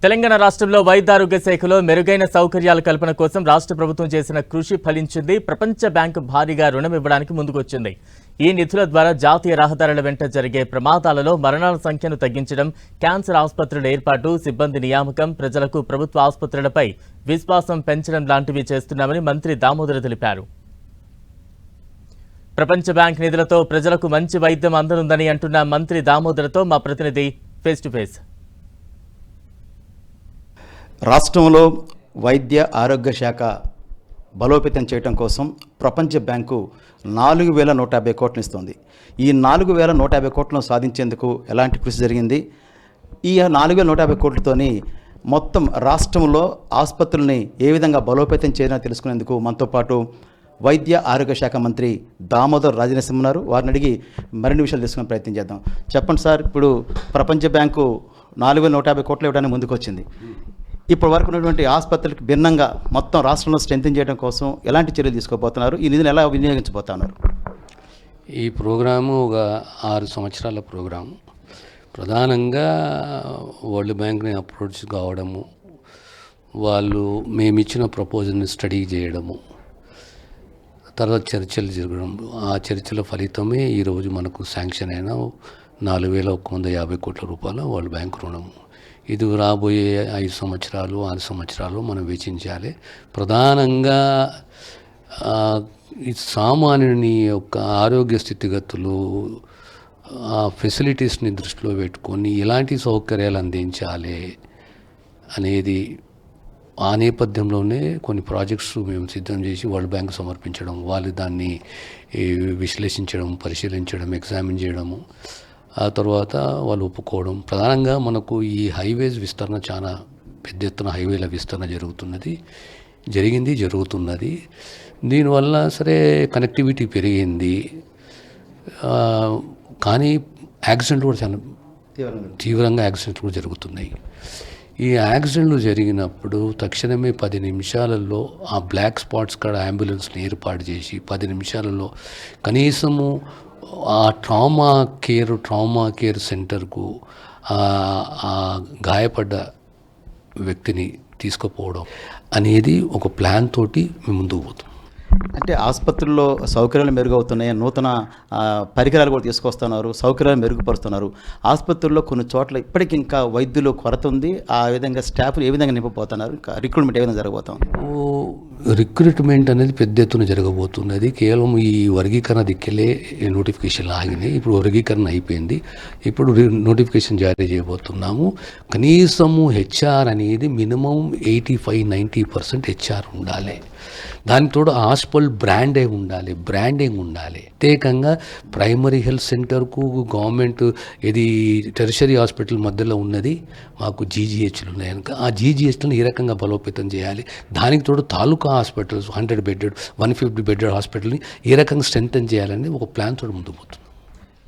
తెలంగాణ రాష్ట్రంలో వైద్యారోగ్య శాఖలో మెరుగైన సౌకర్యాల కల్పన కోసం రాష్ట్ర ప్రభుత్వం చేసిన కృషి ఫలించింది. ప్రపంచ బ్యాంకు భారీగా రుణం ఇవ్వడానికి ముందుకొచ్చింది. ఈ నిధుల ద్వారా జాతీయ రహదారుల వెంట జరిగే ప్రమాదాలలో మరణాల సంఖ్యను తగ్గించడం, క్యాన్సర్ ఆసుపత్రుల ఏర్పాటు, సిబ్బంది నియామకం, ప్రజలకు ప్రభుత్వ ఆసుపత్రులపై విశ్వాసం పెంచడం లాంటివి చేస్తున్నామని మంత్రి దామోదర్ తెలిపారు. ప్రపంచ బ్యాంక్ నిధులతో ప్రజలకు మంచి వైద్యం అందనుందని అంటున్న మంత్రి దామోదర్తో మా ప్రతినిధి ఫేస్ టు ఫేస్. రాష్ట్రంలో వైద్య ఆరోగ్య శాఖ బలోపేతం చేయడం కోసం ప్రపంచ బ్యాంకు 4,150 కోట్లు ఇస్తుంది. ఈ 4,150 కోట్లను సాధించేందుకు ఎలాంటి కృషి జరిగింది? ఈ 4,150 కోట్లతోని మొత్తం రాష్ట్రంలో ఆసుపత్రుల్ని ఏ విధంగా బలోపేతం చేయాలని తెలుసుకునేందుకు మనతో పాటు వైద్య ఆరోగ్య శాఖ మంత్రి దామోదర్ రాజనరసింహ ఉన్నారు. వారిని అడిగి మరిన్ని విషయాలు తెలుసుకునే ప్రయత్నం చేద్దాం. చెప్పండి సార్, ఇప్పుడు ప్రపంచ బ్యాంకు 4,150 కోట్లు ఇవ్వడానికి ముందుకు వచ్చింది. ఇప్పటి వరకు ఉన్నటువంటి ఆసుపత్రులకు భిన్నంగా మొత్తం రాష్ట్రంలో స్ట్రెంథెన్ చేయడం కోసం ఎలాంటి చర్యలు తీసుకోబోతున్నారు? ఈ నిధులు ఎలా వినియోగించబోతున్నారు? ఈ ప్రోగ్రాము ఒక 6 సంవత్సరాల ప్రోగ్రాము. ప్రధానంగా వరల్డ్ బ్యాంక్ని అప్రోచ్ కావడము, వాళ్ళు మేమిచ్చిన ప్రపోజల్ని స్టడీ చేయడము, తర్వాత చర్చలు జరగడం, ఆ చర్చల ఫలితమే ఈరోజు మనకు శాంక్షన్ అయిన 4,150 కోట్ల రూపాయల వరల్డ్ బ్యాంక్ రుణము. ఇది రాబోయే 5 సంవత్సరాలు 6 సంవత్సరాలు మనం వెచ్చించాలి. ప్రధానంగా ఈ సామాన్యుని యొక్క ఆరోగ్య స్థితిగతులు, ఫెసిలిటీస్ని దృష్టిలో పెట్టుకొని ఎలాంటి సౌకర్యాలు అందించాలి అనేది ఆ నేపథ్యంలోనే కొన్ని ప్రాజెక్ట్స్ మేము సిద్ధం చేసి వరల్డ్ బ్యాంక్ సమర్పించడం, వాళ్ళు దాన్ని విశ్లేషించడం, పరిశీలించడం, ఎగ్జామిన్ చేయడము, ఆ తర్వాత వాళ్ళు ఒప్పుకోవడం. ప్రధానంగా మనకు ఈ హైవేస్ విస్తరణ చాలా పెద్ద ఎత్తున హైవేల విస్తరణ జరుగుతున్నది. దీనివల్ల సరే కనెక్టివిటీ పెరిగింది, కానీ యాక్సిడెంట్లు కూడా చాలా తీవ్రంగా యాక్సిడెంట్లు కూడా జరుగుతున్నాయి. ఈ యాక్సిడెంట్లు జరిగినప్పుడు తక్షణమే 10 నిమిషాలలో ఆ బ్లాక్ స్పాట్స్ కాడ అంబులెన్స్ని ఏర్పాటు చేసి 10 నిమిషాలలో కనీసము ఆ ట్రామా కేర్ సెంటర్కు గాయపడ్డ వ్యక్తిని తీసుకుపోవడం అనేది ఒక ప్లాన్ తోటి మేము ముందుకు పోతాం. అంటే ఆసుపత్రుల్లో సౌకర్యాలు మెరుగవుతున్నాయి, నూతన పరికరాలు కూడా తీసుకొస్తున్నారు, సౌకర్యాలు మెరుగుపరుస్తున్నారు. ఆసుపత్రుల్లో కొన్ని చోట్ల ఇప్పటికి ఇంకా వైద్యులు కొరత ఉంది. ఆ విధంగా స్టాఫ్లు ఏ విధంగా నింపబోతున్నారు? రిక్రూట్మెంట్ ఏ విధంగా జరగబోతాం? రిక్రూట్మెంట్ అనేది పెద్ద ఎత్తున జరగబోతున్నది. కేవలం ఈ వర్గీకరణ దిక్కెళ్ళే నోటిఫికేషన్లు ఆగినాయి. ఇప్పుడు వర్గీకరణ అయిపోయింది. ఇప్పుడు నోటిఫికేషన్ జారీ చేయబోతున్నాము. కనీసము హెచ్ఆర్ అనేది మినిమం 85-90% హెచ్ఆర్ ఉండాలి. దానితో హాస్పిటల్ బ్రాండింగ్ ఉండాలి. ప్రత్యేకంగా ప్రైమరీ హెల్త్ సెంటర్కు గవర్నమెంట్ ఇది టెరిషరీ హాస్పిటల్ మధ్యలో ఉన్నది మాకు జీజీహెచ్లు ఉన్నాయి కనుక ఆ జీజీహెచ్లను ఏ రకంగా బలోపేతం చేయాలి, దానికి తోడు తాలూకా హాస్పిటల్స్ 100 బెడ్డెడ్ 150 బెడ్డెడ్ హాస్పిటల్ని ఏ రకంగా స్ట్రెంథెన్ చేయాలని ఒక ప్లాన్ తోడు ముందుకు పోతుంది.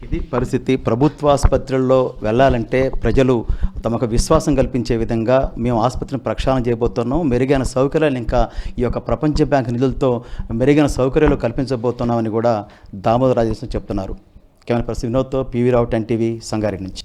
ఇది పరిస్థితి. ప్రభుత్వ ఆసుపత్రుల్లో వెళ్ళాలంటే ప్రజలు తమకు విశ్వాసం కల్పించే విధంగా మేము ఆసుపత్రిని ప్రక్షాళన చేయబోతున్నాం. మెరుగైన సౌకర్యాలు ఇంకా ఈ యొక్క ప్రపంచ బ్యాంక్ నిధులతో మెరుగైన సౌకర్యాలు కల్పించబోతున్నామని కూడా దామోదర్ రాజనరసింహ చెప్తున్నారు. కెమెరా పర్సన్ వినోద్తో పివి రావు, 10 టీవీ, సంగారెడ్డి నుంచి.